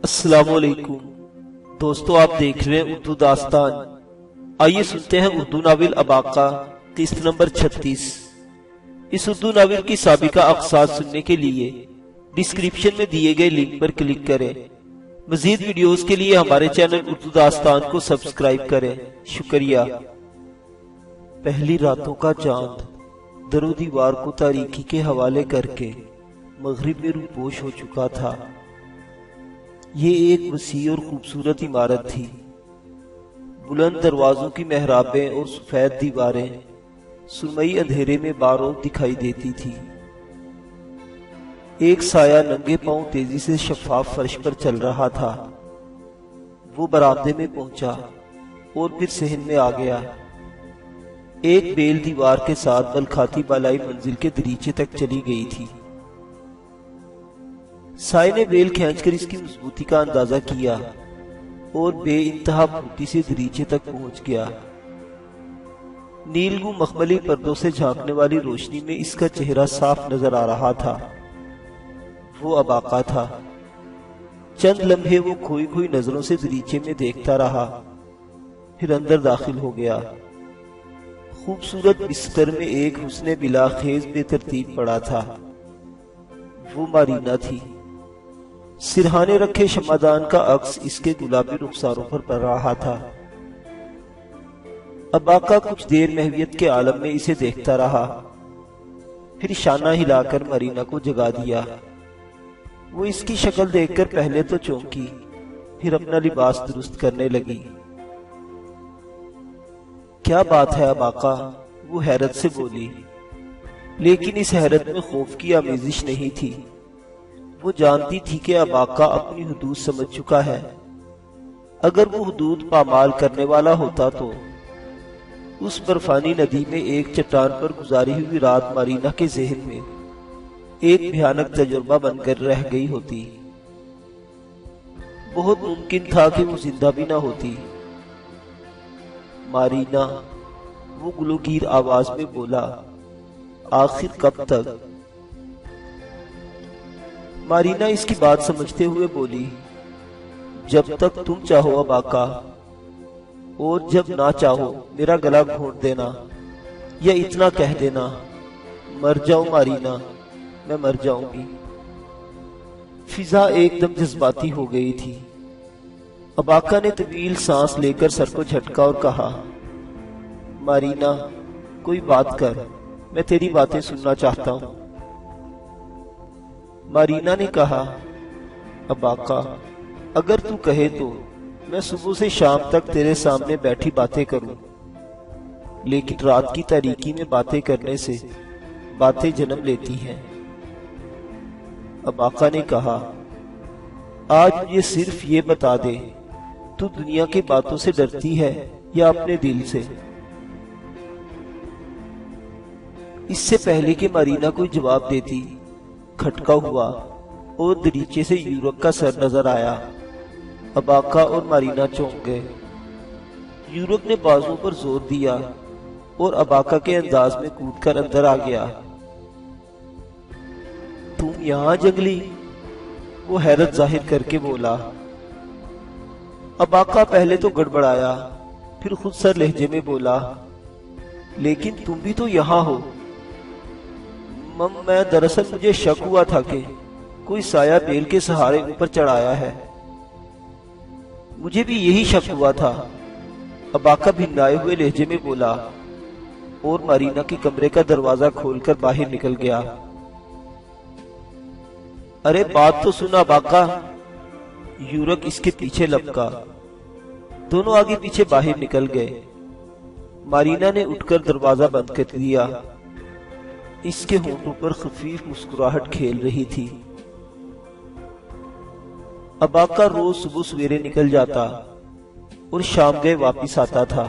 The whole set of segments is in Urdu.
السلام علیکم دوستو، آپ دیکھ رہے ہیں اردو داستان۔ آئیے سنتے ہیں اردو ناول اباقہ قسط نمبر 36۔ اس اردو ناول کی سابقہ اقساط سننے کے لیے ڈسکرپشن میں دیے گئے لنک پر کلک کریں۔ مزید ویڈیوز کے لیے ہمارے چینل اردو داستان کو سبسکرائب کریں۔ شکریہ۔ پہلی راتوں کا چاند در و دیوار کو تاریکی کے حوالے کر کے مغرب میں روپوش ہو چکا تھا۔ یہ ایک وسیع اور خوبصورت عمارت تھی۔ بلند دروازوں کی محرابیں اور سفید دیواریں سرمئی اندھیرے میں باروں دکھائی دیتی تھی۔ ایک سایہ ننگے پاؤں تیزی سے شفاف فرش پر چل رہا تھا۔ وہ برآمدے میں پہنچا اور پھر صحن میں آ گیا۔ ایک بیل دیوار کے ساتھ بل کھاتی بالائی منزل کے دریچے تک چلی گئی تھی۔ سائے نے بیل کھینچ کر اس کی مضبوطی کا اندازہ کیا اور بے انتہا پھوٹی سے دریچے تک پہنچ گیا۔ نیلگوں مخملی پردوں سے جھانکنے والی روشنی میں اس کا چہرہ صاف نظر آ رہا تھا۔ وہ اباقہ تھا۔ چند لمحے وہ کھوئی کھوئی نظروں سے دریچے میں دیکھتا رہا، پھر اندر داخل ہو گیا۔ خوبصورت بستر میں ایک حسن بلا خیز بے ترتیب پڑا تھا۔ وہ مارینا تھی۔ سرہانے رکھے شمعدان کا عکس اس کے گلابی رخساروں پر پڑ رہا تھا۔ اباقہ کچھ دیر محویت کے عالم میں اسے دیکھتا رہا، پھر شانہ ہلا کر مارینا کو جگا دیا۔ وہ اس کی شکل دیکھ کر پہلے تو چونکی، پھر اپنا لباس درست کرنے لگی۔ کیا بات ہے اباقہ؟ وہ حیرت سے بولی، لیکن اس حیرت میں خوف کی آمیزش نہیں تھی۔ وہ جانتی تھی کہ اباقہ اپنی حدود سمجھ چکا ہے۔ اگر وہ حدود پامال کرنے والا ہوتا تو اس برفانی ندی میں ایک چٹان پر گزاری ہوئی رات مارینا کے ذہن میں ایک بھیانک تجربہ بن کر رہ گئی ہوتی۔ بہت ممکن تھا کہ وہ زندہ بھی نہ ہوتی۔ مارینا، وہ گلوگیر آواز میں بولا، آخر کب تک؟ مارینا اس کی بات سمجھتے ہوئے بولی، جب تک تم چاہو اباقہ، اور جب نہ چاہو میرا گلا گھونٹ دینا یا اتنا کہہ دینا، مر جاؤں مارینا، میں مر جاؤں گی۔ فضا ایک دم جذباتی ہو گئی تھی۔ اباقہ نے طویل سانس لے کر سر کو جھٹکا اور کہا، مارینا کوئی بات کر، میں تیری باتیں سننا چاہتا ہوں۔ مارینا نے کہا، اباقہ اگر تو کہے تو میں صبح سے شام تک تیرے سامنے بیٹھی باتیں کروں، لیکن رات کی تاریکی میں باتیں کرنے سے باتیں جنم لیتی ہیں۔ اباقہ نے کہا، آج مجھے صرف یہ بتا دے، تو دنیا کی باتوں سے ڈرتی ہے یا اپنے دل سے؟ اس سے پہلے کہ مارینا کوئی جواب دیتی، کھٹکا ہوا اور دریچے سے یورک کا سر نظر آیا۔ اباقہ اور مارینا چونک گئے۔ یورک نے بازوں پر زور دیا اور اباقہ کے انداز میں کود کر اندر آ گیا۔ تم یہاں جنگلی؟ وہ حیرت ظاہر کر کے بولا۔ اباقہ پہلے تو گڑبڑایا، پھر خود سر لہجے میں بولا، لیکن تم بھی تو یہاں ہو۔ میں دراصل مجھے شک ہوا تھا کہ کوئی سایہ بیل کے سہارے اوپر چڑھایا ہے۔ مجھے بھی یہی شک ہوا تھا، اباقہ بھنائے ہوئے لہجے میں بولا، اور مارینا کے کمرے کا دروازہ کھول کر باہر نکل گیا۔ ارے بات تو سنا اباقہ، یورک اس کے پیچھے لپکا۔ دونوں آگے پیچھے باہر نکل گئے۔ مارینا نے اٹھ کر دروازہ بند کر دیا۔ اس کے ہونٹوں پر خفیف مسکراہٹ کھیل رہی تھی۔ اباقہ روز صبح سویرے نکل جاتا اور شام گئے واپس آتا تھا۔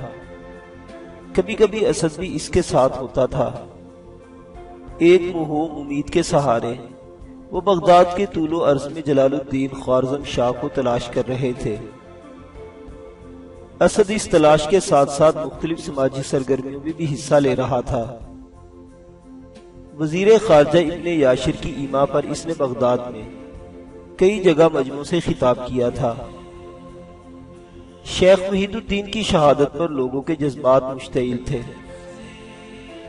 کبھی کبھی اسد بھی اس کے ساتھ ہوتا تھا۔ ایک موہوم امید کے سہارے وہ بغداد کے طول و عرض میں جلال الدین خوارزم شاہ کو تلاش کر رہے تھے۔ اسد اس تلاش کے ساتھ ساتھ مختلف سماجی سرگرمیوں میں بھی حصہ لے رہا تھا۔ وزیر خارجہ ابن یاشر کی ایما پر اس نے بغداد میں کئی جگہ مجمع سے خطاب کیا تھا۔ شیخ وحید الدین کی شہادت پر لوگوں کے جذبات مشتعل تھے۔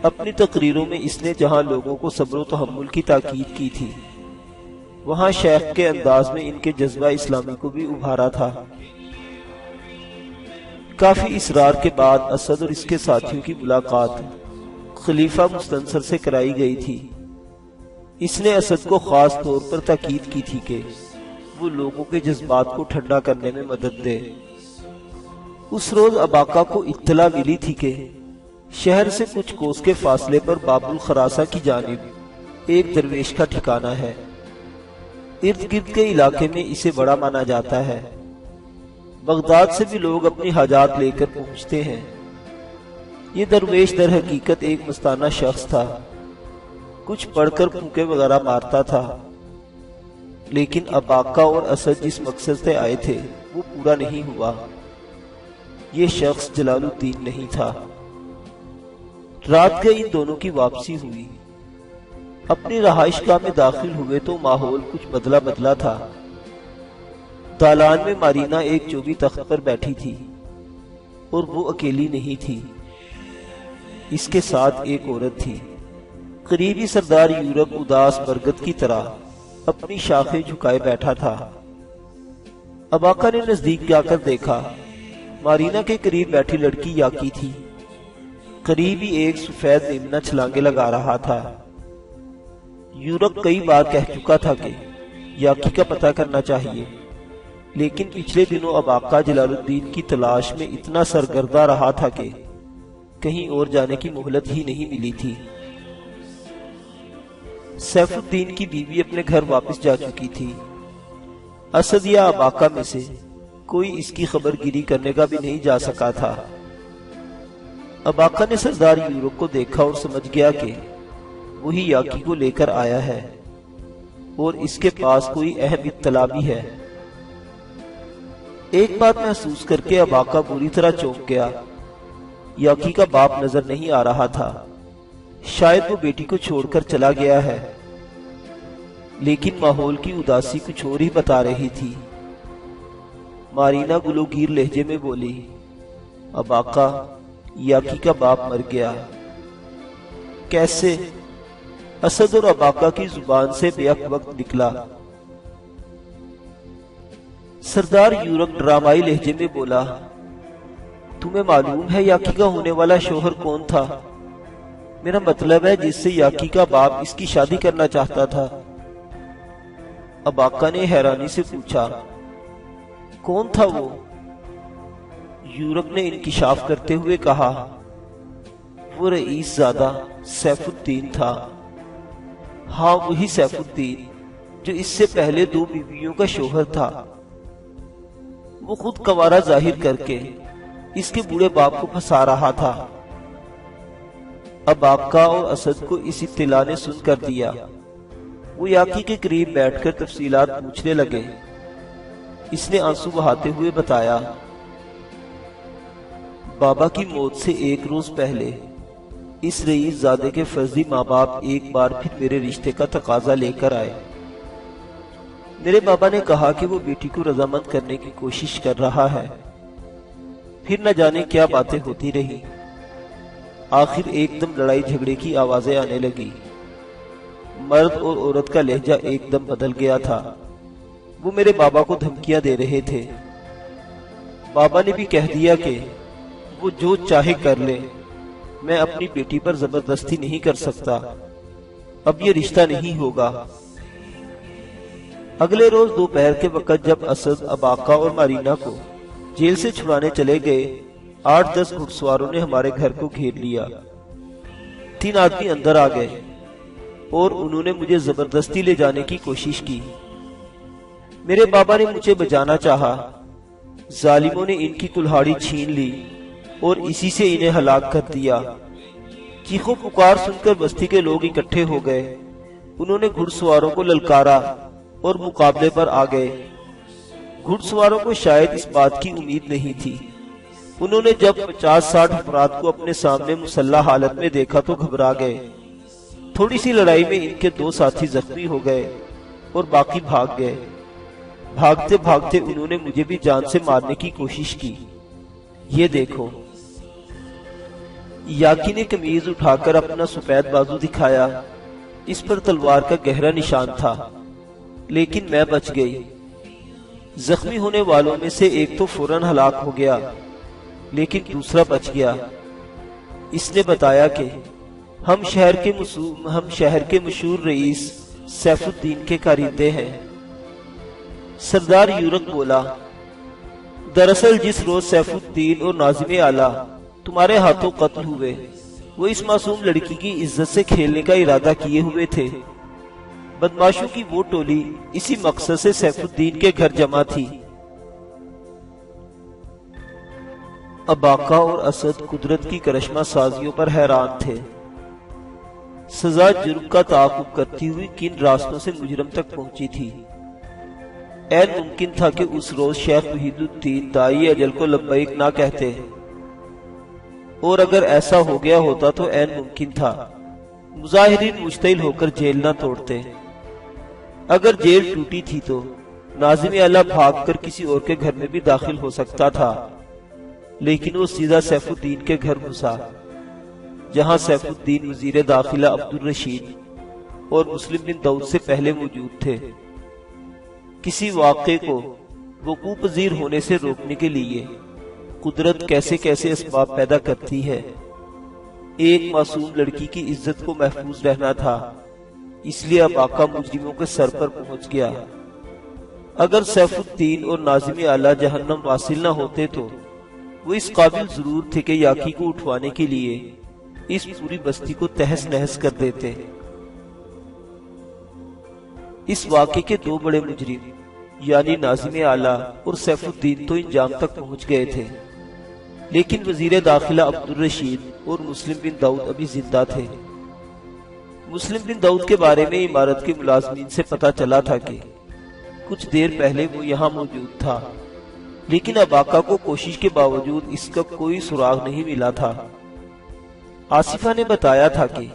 اپنی تقریروں میں اس نے جہاں لوگوں کو صبر و تحمل کی تاکید کی تھی، وہاں شیخ کے انداز میں ان کے جذبہ اسلامی کو بھی ابھارا تھا۔ کافی اصرار کے بعد اسد اور اس کے ساتھیوں کی ملاقات خلیفہ مستنصر سے کرائی گئی تھی۔ اس نے اسد کو خاص طور پر تاکید کی تھی کہ وہ لوگوں کے جذبات کو ٹھنڈا کرنے میں مدد دے۔ اس روز اباقہ کو اطلاع ملی تھی کہ شہر سے کچھ کوس کے فاصلے پر باب الخراسہ کی جانب ایک درویش کا ٹھکانہ ہے۔ ارد گرد کے علاقے میں اسے بڑا مانا جاتا ہے۔ بغداد سے بھی لوگ اپنی حاجات لے کر پہنچتے ہیں۔ یہ درویش در حقیقت ایک مستانہ شخص تھا، کچھ پڑھ کر پھونکے وغیرہ مارتا تھا، لیکن اباقہ اور اسد جس مقصد سے آئے تھے وہ پورا نہیں ہوا۔ یہ شخص جلال الدین نہیں تھا۔ رات گئی ان دونوں کی واپسی ہوئی۔ اپنی رہائش گاہ میں داخل ہوئے تو ماحول کچھ بدلا بدلا تھا۔ دالان میں مارینہ ایک چوبی تخت پر بیٹھی تھی اور وہ اکیلی نہیں تھی، اس کے ساتھ ایک عورت تھی۔ قریبی سردار یورپ اداس برگد کی طرح اپنی شاخیں جھکائے بیٹھا تھا۔ اباقہ نے نزدیک جا کر دیکھا، مارینہ کے قریب بیٹھی لڑکی یاکی تھی۔ قریب ہی ایک سفید میمنہ چھلانگے لگا رہا تھا۔ یورپ کئی بار کہہ چکا تھا کہ یاکی کا پتہ کرنا چاہیے، لیکن پچھلے دنوں اباقہ جلال الدین کی تلاش میں اتنا سرگردہ رہا تھا کہ کہیں اور جانے کی مہلت ہی نہیں ملی تھی۔ سیف الدین کی بیوی اپنے گھر واپس جا چکی تھی۔ اسد یا اباقہ میں سے کوئی اس کی خبر گیری کرنے کا بھی نہیں جا سکا تھا۔ اباقہ نے سردار یورپ کو دیکھا اور سمجھ گیا کہ وہی یاکی کو لے کر آیا ہے اور اس کے پاس کوئی اہم اطلاع بھی ہے۔ ایک بات محسوس کر کے اباقہ بری طرح چونک گیا۔ یاکی کا باپ نظر نہیں آ رہا تھا، شاید وہ بیٹی کو چھوڑ کر چلا گیا ہے، لیکن ماحول کی اداسی کچھ اور ہی بتا رہی تھی۔ مارینہ گلوگیر لہجے میں بولی، اباقہ، یاکی کا باپ مر گیا۔ کیسے؟ اسد اور اباقہ کی زبان سے بے وقت نکلا۔ سردار یورپ ڈرامائی لہجے میں بولا، تمہیں معلوم ہے یاکی کا ہونے والا شوہر کون تھا؟ میرا مطلب ہے جس سے یاکی کا باپ اس کی شادی کرنا چاہتا تھا۔ اباقہ نے حیرانی سے پوچھا، کون تھا وہ؟ یورپ نے انکشاف کرتے ہوئے کہا، وہ رئیس زادہ سیف الدین تھا۔ ہاں، وہی سیف الدین جو اس سے پہلے 2 بیویوں کا شوہر تھا۔ وہ خود کنوارا ظاہر کر کے اس کے بوڑھے باپ کو پھنسا رہا تھا۔ اباقہ اور اسد کو اس اطلاع نے سن کر دیا۔ وہ یاکی کے قریب بیٹھ کر تفصیلات پوچھنے لگے۔ اس نے آنسو بہاتے ہوئے بتایا، بابا کی موت سے 1 روز پہلے اس رئیس زادے کے فرضی ماں باپ ایک بار پھر میرے رشتے کا تقاضا لے کر آئے۔ میرے بابا نے کہا کہ وہ بیٹی کو رضامند کرنے کی کوشش کر رہا ہے۔ پھر نہ جانے کیا باتیں ہوتی رہی۔ آخر ایک دم لڑائی جھگڑے کی آوازیں آنے لگی۔ مرد اور عورت کا لہجہ ایک دم بدل گیا تھا۔ وہ میرے بابا کو دھمکیاں دے رہے تھے۔ بابا نے بھی کہہ دیا کہ وہ جو چاہے کر لے، میں اپنی بیٹی پر زبردستی نہیں کر سکتا، اب یہ رشتہ نہیں ہوگا۔ اگلے روز دوپہر کے وقت جب اسد، اباقہ اور مارینہ کو جیل سے چھڑانے چلے گئے، 8-10 گھڑ سواروں نے ہمارے گھر کو گھیر لیا۔ 3 آدمی اندر آ گئے اور انہوں نے مجھے زبردستی لے جانے کی کوشش کی۔ میرے بابا نے مجھے بچانا چاہا، ظالموں نے ان کی کلہاڑی چھین لی اور اسی سے انہیں ہلاک کر دیا۔ چیخو پکار سن کر بستی کے لوگ اکٹھے ہو گئے۔ انہوں نے گھڑ سواروں کو للکارا اور مقابلے پر آ گئے۔ گھڑ سواروں کو شاید اس بات کی امید نہیں تھی۔ انہوں نے جب 50-60 افراد کو اپنے سامنے مسلح حالت میں دیکھا تو گھبرا گئے۔ تھوڑی سی لڑائی میں ان کے 2 ساتھی زخمی ہو گئے اور باقی بھاگ گئے۔ بھاگتے بھاگتے انہوں نے مجھے بھی جان سے مارنے کی کوشش کی۔ یہ دیکھو۔ یاکی نے قمیض اٹھا کر اپنا سفید بازو دکھایا۔ اس پر تلوار کا گہرا نشان تھا، لیکن میں بچ گئی۔ زخمی ہونے والوں میں سے ایک تو فوراً ہلاک ہو گیا، لیکن دوسرا بچ گیا۔ اس نے بتایا کہ ہم شہر کے مشہور رئیس سیف الدین کے کارندے ہیں۔ سردار یورک بولا، دراصل جس روز سیف الدین اور ناظم اعلیٰ تمہارے ہاتھوں قتل ہوئے، وہ اس معصوم لڑکی کی عزت سے کھیلنے کا ارادہ کیے ہوئے تھے۔ بدماشوں کی وہ ٹولی اسی مقصد سے سیف الدین کے گھر جمع تھی۔ اباقہ اور اسد قدرت کی کرشمہ سازیوں پر حیران تھے۔ سزا جرم کا تعاقب کرتی ہوئی کن راستوں سے مجرم تک پہنچی تھی۔ عین ممکن تھا کہ اس روز شیخ وحید الدین دائی اجل کو لبیک نہ کہتے، اور اگر ایسا ہو گیا ہوتا تو عین ممکن تھا مظاہرین مشتعل ہو کر جیل نہ توڑتے۔ اگر جیل ٹوٹی تھی تو ناظم اعلیٰ بھاگ کر کسی اور کے گھر میں بھی داخل ہو سکتا تھا، لیکن وہ سیدھا سیف الدین کے گھر گھسا، جہاں سیف الدین وزیر داخلہ عبدالرشید اور مسلم بن داؤد سے پہلے موجود تھے۔ کسی واقعے کو وقوع پذیر ہونے سے روکنے کے لیے قدرت کیسے کیسے اسباب پیدا کرتی ہے۔ ایک معصوم لڑکی کی عزت کو محفوظ رہنا تھا، اس لیے اباقہ مجرموں کے سر پر پہنچ گیا۔ اگر سیف الدین اور ناظم اعلیٰ جہنم واصل نہ ہوتے تو وہ اس قابل ضرور تھے کہ یاکی کو اٹھوانے کے لیے اس پوری بستی کو تہس نہس کر دیتے۔ اس واقعے کے دو بڑے مجرم یعنی ناظم اعلیٰ اور سیف الدین تو انجام تک پہنچ گئے تھے، لیکن وزیر داخلہ عبدالرشید اور مسلم بن داؤد ابھی زندہ تھے۔ مسلم بن داؤد کے بارے میں عمارت کے ملازمین سے پتا چلا تھا کہ کچھ دیر پہلے وہ یہاں موجود تھا، لیکن اباقہ کو کوشش کے باوجود اس کا کوئی سراغ نہیں ملا تھا۔ آصفہ نے بتایا تھا کہ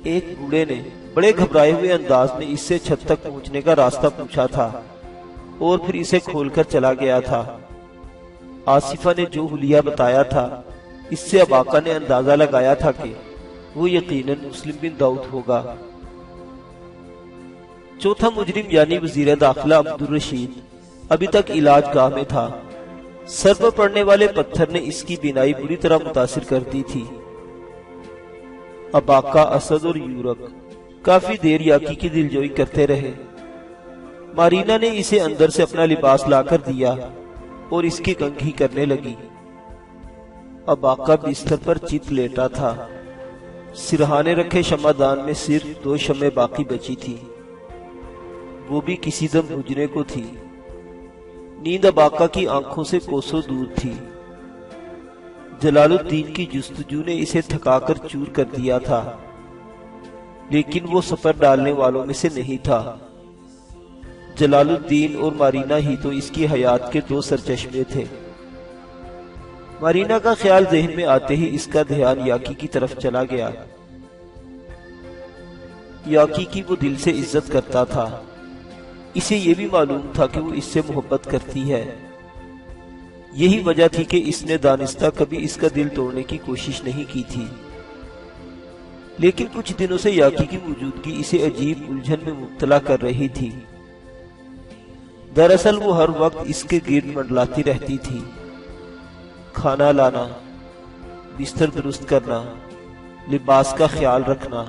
ایک بوڑھے نے بڑے گھبرائے ہوئے انداز میں اس سے چھت تک پہنچنے کا راستہ پوچھا تھا اور پھر اسے کھول کر چلا گیا تھا۔ آصفہ نے جو حلیہ بتایا تھا اس سے اباقہ نے اندازہ لگایا تھا کہ وہ یقیناً مسلم بن داؤد ہوگا۔ چوتھا مجرم یعنی وزیر داخلہ عبدالرشید ابھی تک علاج گاہ میں تھا۔ سر پر پڑنے والے پتھر نے اس کی بینائی بری طرح متاثر کر دی تھی۔ اباقہ، اسد اور یورک کافی دیر یاکی کی دلجوئی کرتے رہے۔ مارینا نے اسے اندر سے اپنا لباس لا کر دیا اور اس کی کنگھی کرنے لگی۔ اباقہ بستر پر چت لیٹا تھا۔ سرہانے رکھے شمعدان میں صرف 2 شمع باقی بچی تھی، وہ بھی کسی دم بجھنے کو تھی۔ نیند اباقہ کی آنکھوں سے کوسوں دور تھی۔ جلال الدین کی جستجو نے اسے تھکا کر چور کر دیا تھا، لیکن وہ سفر ڈالنے والوں میں سے نہیں تھا۔ جلال الدین اور مارینا ہی تو اس کی حیات کے 2 سرچشمے تھے۔ مارینا کا خیال ذہن میں آتے ہی اس کا دھیان یاکی کی طرف چلا گیا۔ یاکی کی وہ دل سے عزت کرتا تھا، اسے یہ بھی معلوم تھا کہ وہ اس سے محبت کرتی ہے۔ یہی وجہ تھی کہ اس نے دانستہ کبھی اس کا دل توڑنے کی کوشش نہیں کی تھی، لیکن کچھ دنوں سے یاکی کی موجودگی اسے عجیب الجھن میں مبتلا کر رہی تھی۔ دراصل وہ ہر وقت اس کے گرد منڈلاتی رہتی تھی۔ کھانا لانا، بستر درست کرنا، لباس کا خیال رکھنا،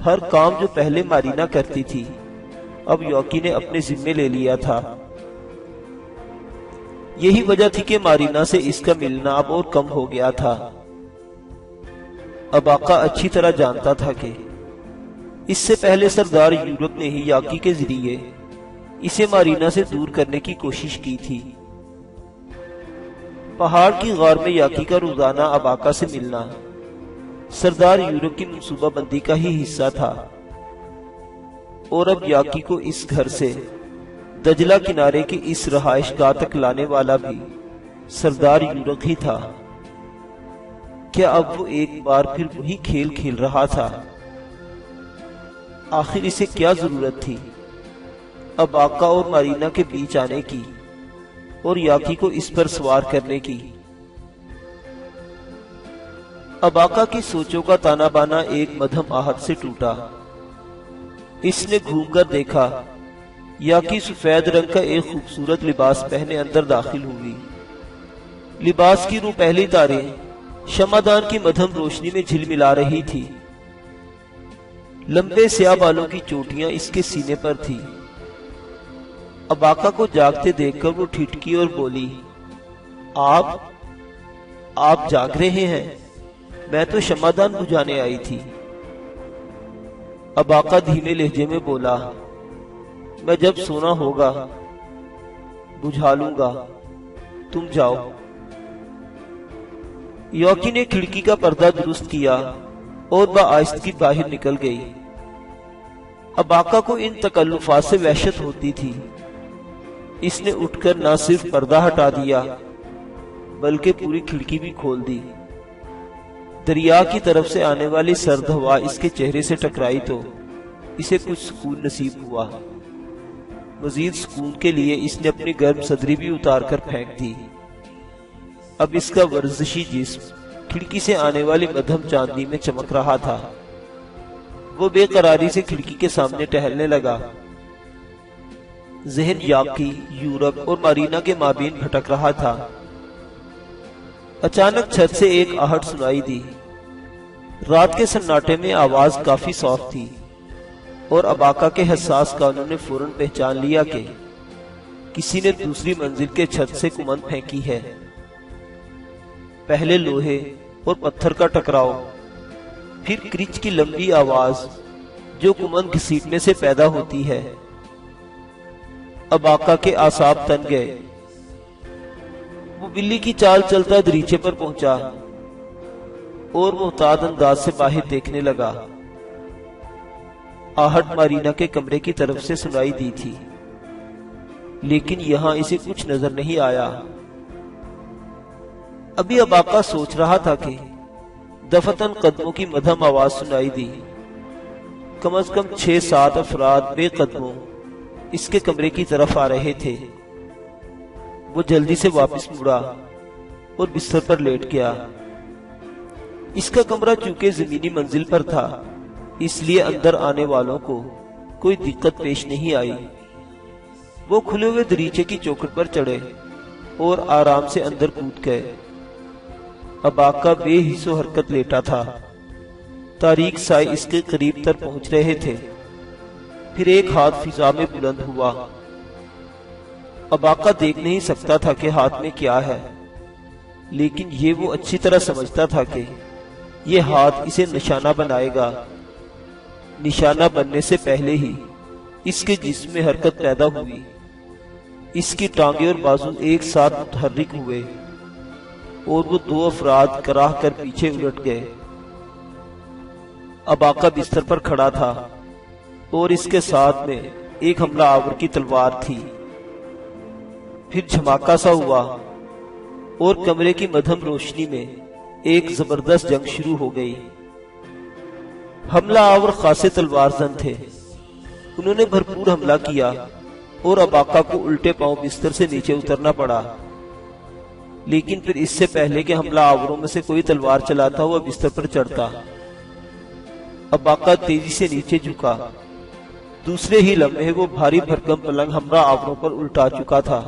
ہر کام جو پہلے مارینا کرتی تھی اب یاکی نے اپنے ذمے لے لیا تھا۔ یہی وجہ تھی کہ مارینا سے اس کا ملنا اب اور کم ہو گیا تھا۔ اباقہ اچھی طرح جانتا تھا کہ اس سے پہلے سردار یورک نے ہی یاکی کے ذریعے اسے مارینا سے دور کرنے کی کوشش کی تھی۔ پہاڑ کی غار میں یاکی کا روزانہ اباقہ سے ملنا سردار یورک کی منصوبہ بندی کا ہی حصہ تھا، اور اب یاکی کو اس گھر سے دجلہ کنارے کی اس رہائش گاہ تک لانے والا بھی سردار یورک ہی تھا۔ کیا اب وہ ایک بار پھر وہی کھیل کھیل رہا تھا؟ آخر اسے کیا ضرورت تھی؟ اباقہ اور مارینا کے بیچ آنے کی اور یاکی کو اس پر سوار کرنے کی۔ اباقہ کی سوچوں کا تانا بانا ایک مدھم آہٹ سے ٹوٹا۔ اس نے گھوم کر دیکھا، یاکی سفید رنگ کا ایک خوبصورت لباس پہنے اندر داخل ہوئی۔ لباس کی روپہلی تاریں شمعدان کی مدھم روشنی میں جھلملا رہی تھی۔ لمبے سیاہ بالوں کی چوٹیاں اس کے سینے پر تھی۔ اباقہ کو جاگتے دیکھ کر وہ ٹھٹکی اور بولی، آپ جاگ رہے ہیں؟ میں تو شمعدان بجھانے آئی تھی۔ اباقہ دھیمے لہجے میں بولا، میں جب سونا ہوگا بجھا لوں گا، تم جاؤ۔ یاکی نے کھڑکی کا پردہ درست کیا اور بآہستگی باہر نکل گئی۔ اباقہ کو ان تکلفات سے وحشت ہوتی تھی۔ اس نے اٹھ کر نہ صرف پردہ ہٹا دیا بلکہ پوری کھڑکی بھی کھول دی۔ دریا کی طرف سے آنے والی سرد ہوا اس کے چہرے سے ٹکرائی تو اسے کچھ سکون نصیب ہوا۔ مزید سکون کے لیے اس نے اپنی گرم صدری بھی اتار کر پھینک دی۔ اب اس کا ورزشی جسم کھڑکی سے آنے والی مدھم چاندنی میں چمک رہا تھا۔ وہ بے قراری سے کھڑکی کے سامنے ٹہلنے لگا۔ ذہن یاکی، یورپ اور مارینا کے مابین بھٹک رہا تھا۔ اچانک چھت سے ایک آہٹ سنائی دی۔ رات کے سناٹے میں آواز کافی صاف تھی اور اباقہ کے حساس کانوں نے فوراً پہچان لیا کہ کسی نے دوسری منزل کے چھت سے کمند پھینکی ہے۔ پہلے لوہے اور پتھر کا ٹکراؤ، پھر کرچ کی لمبی آواز جو کمند گھسیٹنے سے پیدا ہوتی ہے۔ اباقہ کے اعصاب تن گئے۔ وہ بلی کی چال چلتا دریچے پر پہنچا اور محتاط انداز سے باہر دیکھنے لگا۔ آہٹ مارینا کے کمرے کی طرف سے سنائی دی تھی، لیکن یہاں اسے کچھ نظر نہیں آیا۔ ابھی اباقہ سوچ رہا تھا کہ دفتن قدموں کی مدھم آواز سنائی دی۔ کم از کم 6-7 افراد بے قدموں اس کے کمرے کی طرف آ رہے تھے۔ وہ جلدی سے واپس مڑا اور بستر پر لیٹ گیا۔ اس کا کمرہ چونکہ زمینی منزل پر تھا، اس لیے اندر آنے والوں کو کوئی دقت پیش نہیں آئی۔ وہ کھلے ہوئے دریچے کی چوکھٹ پر چڑھے اور آرام سے اندر کود گئے۔ اباقہ بے حس و حرکت لیٹا تھا۔ تاریک سائے اس کے قریب تر پہنچ رہے تھے۔ پھر ایک ہاتھ فضا میں بلند ہوا۔ اباقہ دیکھ نہیں سکتا تھا کہ ہاتھ میں کیا ہے، لیکن یہ وہ اچھی طرح سمجھتا تھا کہ یہ ہاتھ اسے نشانہ بنائے گا۔ نشانہ بننے سے پہلے ہی اس کے جسم میں حرکت پیدا ہوئی۔ اس کی ٹانگیں اور بازو ایک ساتھ متحرک ہوئے اور وہ 2 افراد کراہ کر پیچھے الٹ گئے۔ اباقہ بستر پر کھڑا تھا اور اس کے ساتھ میں ایک حملہ آور کی تلوار تھی۔ پھر جھماکا سا ہوا اور کمرے کی مدھم روشنی میں ایک زبردست جنگ شروع ہو گئی۔ حملہ آور خاصے تلوار زن تھے۔ انہوں نے بھرپور حملہ کیا اور اباقہ کو الٹے پاؤں بستر سے نیچے اترنا پڑا، لیکن پھر اس سے پہلے کہ حملہ آوروں میں سے کوئی تلوار چلاتا ہوا بستر پر چڑھتا، اباقہ تیزی سے نیچے جھکا۔ دوسرے ہی لمحے وہ بھاری بھرکم پلنگ حملہ آوروں پر الٹا چکا تھا۔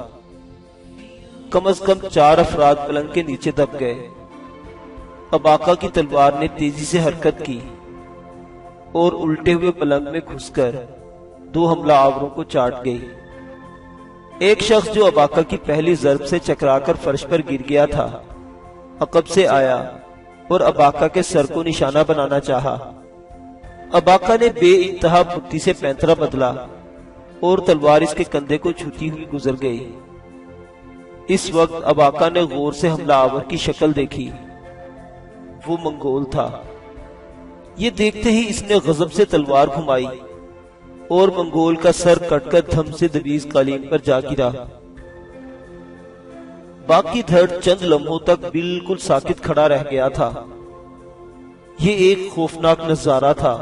کم از کم 4 افراد پلنگ کے نیچے دب گئے۔ اباقہ کی تلوار نے تیزی سے حرکت کی اور الٹے ہوئے پلنگ میں گھس کر 2 حملہ آوروں کو چاٹ گئی۔ ایک شخص جو اباقہ کی پہلی ضرب سے چکرا کر فرش پر گر گیا تھا، عقب سے آیا اور اباقہ کے سر کو نشانہ بنانا چاہا۔ اباقہ نے بے انتہا پھرتی سے پینترا بدلا اور تلوار اس کے کندھے کو چھوتی ہوئی گزر گئی۔ اس وقت اباقہ نے غور سے حملہ آور کی شکل دیکھی۔ وہ منگول تھا۔ یہ دیکھتے ہی اس نے غضب سے تلوار گھمائی اور منگول کا سر کٹ کر دھم سے دبیز قالین پر جا گرا۔ باقی دھڑ چند لمحوں تک بالکل ساکت کھڑا رہ گیا تھا۔ یہ ایک خوفناک نظارہ تھا۔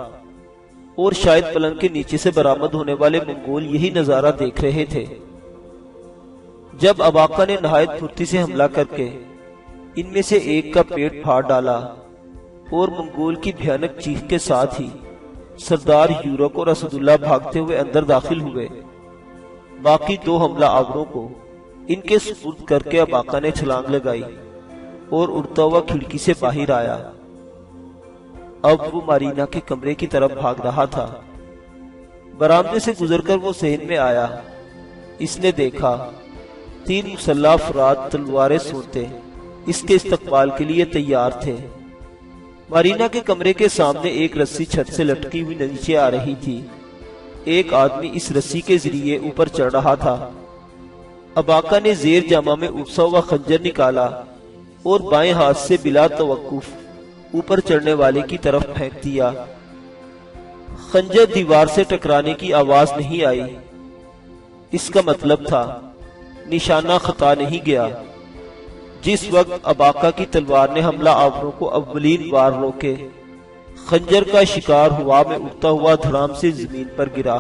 اور شاید پلنگ کے نیچے سے برآمد ہونے والے منگول یہی نظارہ دیکھ رہے تھے جب اباقہ نے نہایت پھرتی سے حملہ کر کے ان میں سے ایک کا پیٹ پھاڑ ڈالا اور منگول کی بھیانک چیخ کے ساتھ ہی سردار یورک اور اسد اللہ بھاگتے ہوئے اندر داخل ہوئے۔ باقی دو حملہ آوروں کو ان کے سپرد کر کے اباقہ نے چھلانگ لگائی اور اڑتا ہوا کھڑکی سے باہر آیا۔ اب وہ مارینا کے کمرے کی طرف بھاگ رہا تھا۔ برآمدے سے گزر کر وہ صحن میں آیا۔ اس نے دیکھا 3 مسلح افراد تلواریں سونتے اس کے استقبال کے لیے تیار تھے۔ مارینا کے کمرے کے سامنے ایک رسی چھت سے لٹکی ہوئی نیچے آ رہی تھی۔ ایک آدمی اس رسی کے ذریعے اوپر چڑھ رہا تھا۔ اباقہ نے زیر جامہ میں اٹسا ہوا خنجر نکالا اور بائیں ہاتھ سے بلا توقف اوپر چڑھنے والے کی طرف پھینک دیا۔ خنجر دیوار سے ٹکرانے کی آواز نہیں آئی۔ اس کا مطلب تھا نشانہ خطا نہیں گیا۔ جس وقت اباقہ کی تلوار نے حملہ آوروں کو اولین بار روکے، خنجر کا شکار ہوا میں اٹھتا ہوا دھڑام سے زمین پر گرا۔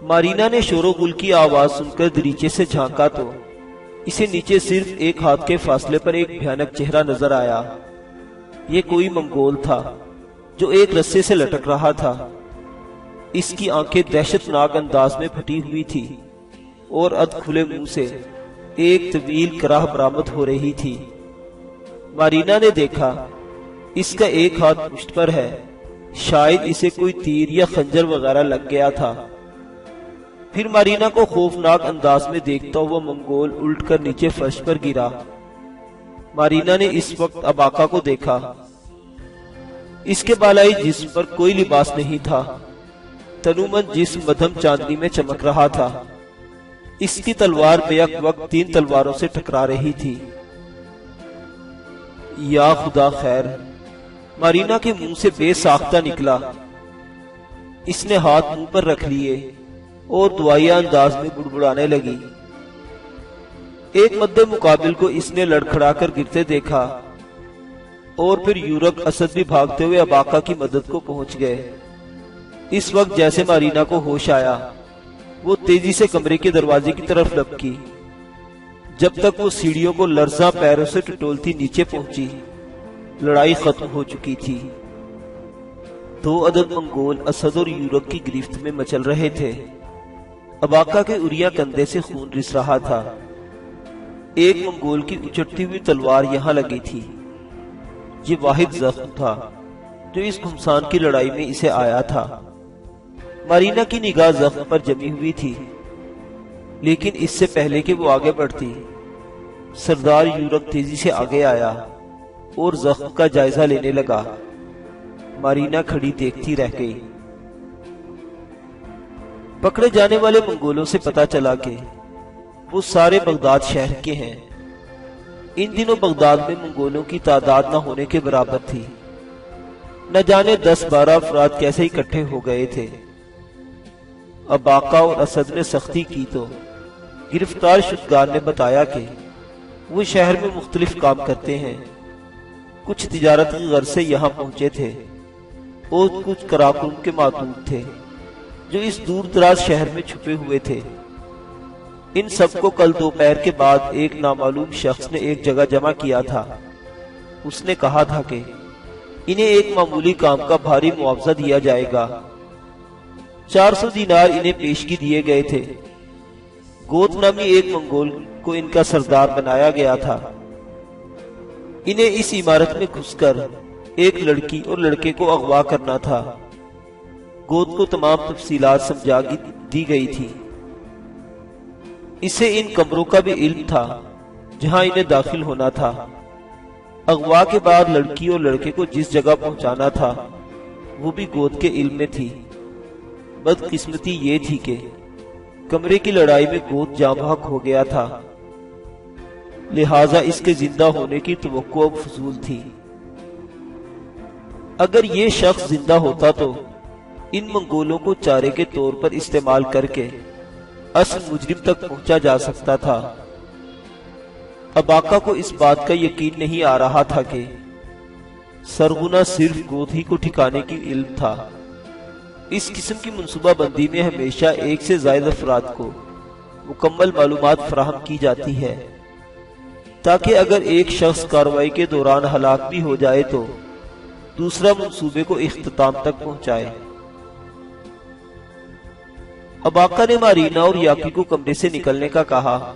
مارینا نے شور و غل کی آواز سن کر دریچے سے جھانکا تو اسے نیچے صرف ایک ہاتھ کے فاصلے پر ایک بھیانک چہرہ نظر آیا۔ یہ کوئی منگول تھا جو ایک رسے سے لٹک رہا تھا۔ اس کی آنکھیں دہشت ناک انداز میں پھٹی ہوئی تھی اور اد کھلے منہ سے ایک طویل کراہ برآمد ہو رہی تھی۔ مارینا نے دیکھا اس کا ایک ہاتھ پشت پر ہے، شاید اسے کوئی تیر یا خنجر وغیرہ لگ گیا تھا۔ پھر مارینا کو خوفناک انداز میں دیکھتا ہوا منگول الٹ کر نیچے فرش پر گرا۔ مارینا نے اس وقت اباقہ کو دیکھا۔ اس کے بالائی جسم پر کوئی لباس نہیں تھا، تنومند جسم مدھم چاندنی میں چمک رہا تھا۔ اس کی تلوار بیک وقت 3 تلواروں سے ٹکرا رہی تھی۔ یا خدا خیر، مارینا کے منہ سے بے ساختہ نکلا۔ اس نے ہاتھ منہ پر رکھ لیے اور دعائیہ انداز میں بڑبڑانے لگی۔ ایک مد مقابل کو اس نے لڑکھڑا کر گرتے دیکھا اور پھر یورک اسد بھی بھاگتے ہوئے اباقہ کی مدد کو پہنچ گئے۔ اس وقت جیسے مارینا کو ہوش آیا، وہ تیزی سے کمرے کے دروازے کی طرف لپکی۔ جب تک وہ سیڑھیوں کو لرزاں پیروں سے ٹٹولتی نیچے پہنچی، لڑائی ختم ہو چکی تھی۔ 2 عدد منگول اسد اور یورک کی گرفت میں مچل رہے تھے۔ اباقہ کے اریاں کندھے سے خون رس رہا تھا۔ ایک منگول کی اچھٹتی ہوئی تلوار یہاں لگی تھی۔ یہ واحد زخم تھا جو اس گھمسان کی لڑائی میں اسے آیا تھا۔ مارینا کی نگاہ زخم پر جمی ہوئی تھی، لیکن اس سے پہلے کہ وہ آگے بڑھتی، سردار یورک تیزی سے آگے آیا اور زخم کا جائزہ لینے لگا۔ مارینا کھڑی دیکھتی رہ گئی۔ پکڑے جانے والے منگولوں سے پتا چلا کہ وہ سارے بغداد شہر کے ہیں۔ ان دنوں بغداد میں منگولوں کی تعداد نہ ہونے کے برابر تھی۔ نہ جانے 10-12 افراد کیسے اکٹھے ہو گئے تھے۔ اباقہ اور اسد نے سختی کی تو گرفتار شدگان نے بتایا کہ وہ شہر میں مختلف کام کرتے ہیں۔ کچھ تجارت کی غرض سے یہاں پہنچے تھے اور کچھ کراکرم کے معدود تھے جو اس دور دراز شہر میں چھپے ہوئے تھے۔ ان سب کو کل دوپہر کے بعد ایک نامعلوم شخص نے ایک جگہ جمع کیا تھا۔ اس نے کہا تھا کہ انہیں ایک معمولی کام کا بھاری معاوضہ دیا جائے گا۔ 400 دینار انہیں پیشگی دیے گئے تھے۔ گوت نامی ایک منگول کو ان کا سردار بنایا گیا تھا۔ انہیں اس عمارت میں گھس کر ایک لڑکی اور لڑکے کو اغوا کرنا تھا۔ گوت کو تمام تفصیلات سمجھا دی گئی تھی۔ اسے ان کمروں کا بھی علم تھا جہاں انہیں داخل ہونا تھا۔ اغوا کے بعد لڑکی اور لڑکے کو جس جگہ پہنچانا تھا وہ بھی گوت کے علم میں تھی۔ بدقسمتی یہ تھی کہ کمرے کی لڑائی میں گوت جاں بحق ہو گیا تھا، لہٰذا اس کے زندہ ہونے کی توقع اب فضول تھی۔ اگر یہ شخص زندہ ہوتا تو ان منگولوں کو چارے کے طور پر استعمال کر کے اصل مجرم تک پہنچا جا سکتا تھا۔ اباقہ کو اس بات کا یقین نہیں آ رہا تھا کہ سرغنہ صرف گود ہی کو ٹھکانے کی علم تھا۔ اس قسم کی منصوبہ بندی میں ہمیشہ ایک سے زائد افراد کو مکمل معلومات فراہم کی جاتی ہے تاکہ اگر ایک شخص کارروائی کے دوران ہلاک بھی ہو جائے تو دوسرا منصوبے کو اختتام تک پہنچائے۔ اباقہ نے مارینا اور یاکی کو کمرے سے نکلنے کا کہا۔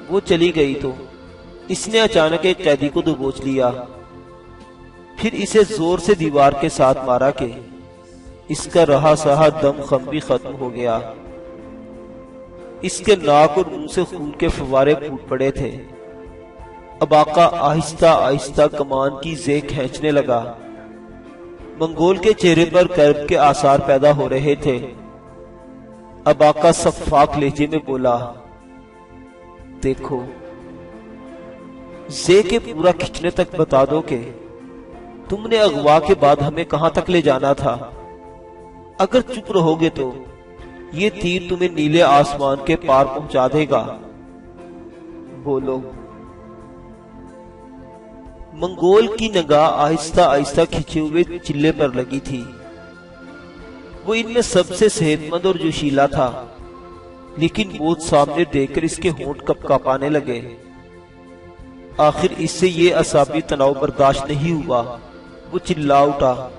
وہ چلی گئی تو اس نے اچانک ایک قیدی کو دبوچ لیا، پھر اسے زور سے دیوار کے ساتھ مارا کہ اس کا رہا سہا دم خم بھی ختم ہو گیا۔ اس کے ناک اور منہ سے خون کے فوارے پھوٹ پڑے تھے۔ اباقہ آہستہ آہستہ کمان کی زے کھینچنے لگا۔ منگول کے چہرے پر کرب کے آثار پیدا ہو رہے تھے۔ اباقہ سفاک لہجے میں بولا، دیکھو، زے کے پورا کھچنے تک بتا دو کہ تم نے اغوا کے بعد ہمیں کہاں تک لے جانا تھا۔ اگر چپ رہو گے تو یہ تیر تمہیں نیلے آسمان کے پار پہنچا دے گا۔ بولو۔ منگول کی نگاہ آہستہ آہستہ کھچے ہوئے چلے پر لگی تھی۔ وہ ان میں سب سے صحت مند اور جوشیلا تھا، لیکن موت سامنے دیکھ کر اس کے ہونٹ کپ کپانے لگے۔ آخر اس سے یہ اعصابی تناؤ برداشت نہیں ہوا۔ وہ چلا اٹھا،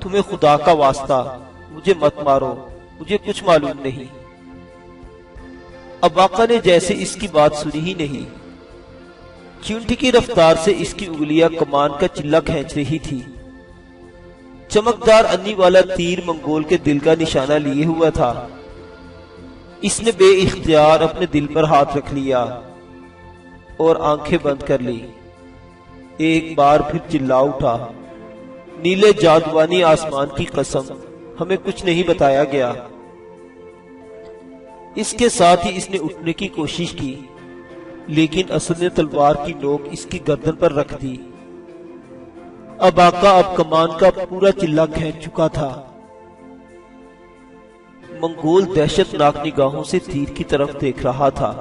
تمہیں خدا کا واسطہ مجھے مت مارو، مجھے کچھ معلوم نہیں۔ اباقہ نے جیسے اس کی بات سنی ہی نہیں۔ چیونٹی کی رفتار سے اس کی انگلیاں کمان کا چلہ کھینچ رہی تھی۔ چمکدار انی والا تیر منگول کے دل کا نشانہ لیے ہوا تھا۔ اس نے بے اختیار اپنے دل پر ہاتھ رکھ لیا اور آنکھیں بند کر لی۔ ایک بار پھر چلا اٹھا، نیلے جادوانی آسمان کی قسم، ہمیں کچھ نہیں بتایا گیا۔ اس کے ساتھ ہی اس نے اٹھنے کی کوشش کی، لیکن اسد نے تلوار کی نوک اس کی گردن پر رکھ دی۔ اباقہ اب کمان کا پورا چلہ کھینچ چکا تھا۔ منگول دہشت ناک نگاہوں سے تیر کی طرف دیکھ رہا تھا۔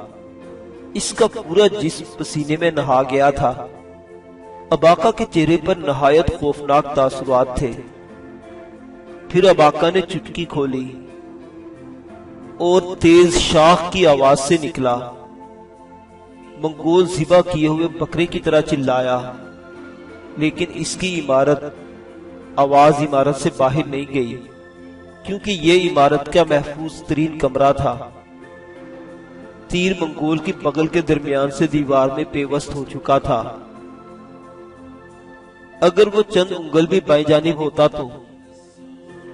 اس کا پورا جسم پسینے میں نہا گیا تھا۔ اباقہ کے چہرے پر نہایت خوفناک تاثرات تھے۔ پھر اباقہ نے چٹکی کھولی اور تیز شاخ کی آواز سے نکلا۔ منگول ذبح کیے ہوئے بکرے کی طرح چلایا، لیکن اس کی آواز عمارت سے باہر نہیں گئی، کیونکہ یہ عمارت کا محفوظ ترین کمرہ تھا۔ تیر منگول کی بغل کے درمیان سے دیوار میں پیوست ہو چکا تھا۔ اگر وہ چند انگل بھی بائیں جانب ہوتا تو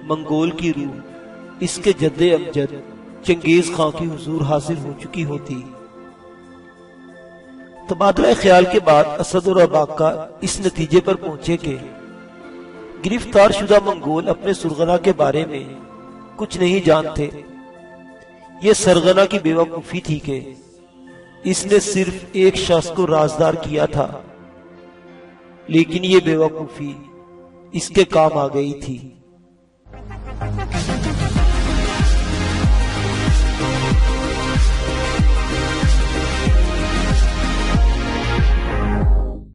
منگول کی روح اس کے جد امجد چنگیز خان کی حضور حاضر ہو چکی ہوتی۔ تبادلہ خیال کے بعد اسد اور اباقہ اس نتیجے پر پہنچے کہ گرفتار شدہ منگول اپنے سرغنہ کے بارے میں کچھ نہیں جانتے۔ یہ سرغنہ کی بے وقوفی تھی کہ اس نے صرف ایک شخص کو رازدار کیا تھا، لیکن یہ بے وقوفی اس کے کام آ گئی تھی۔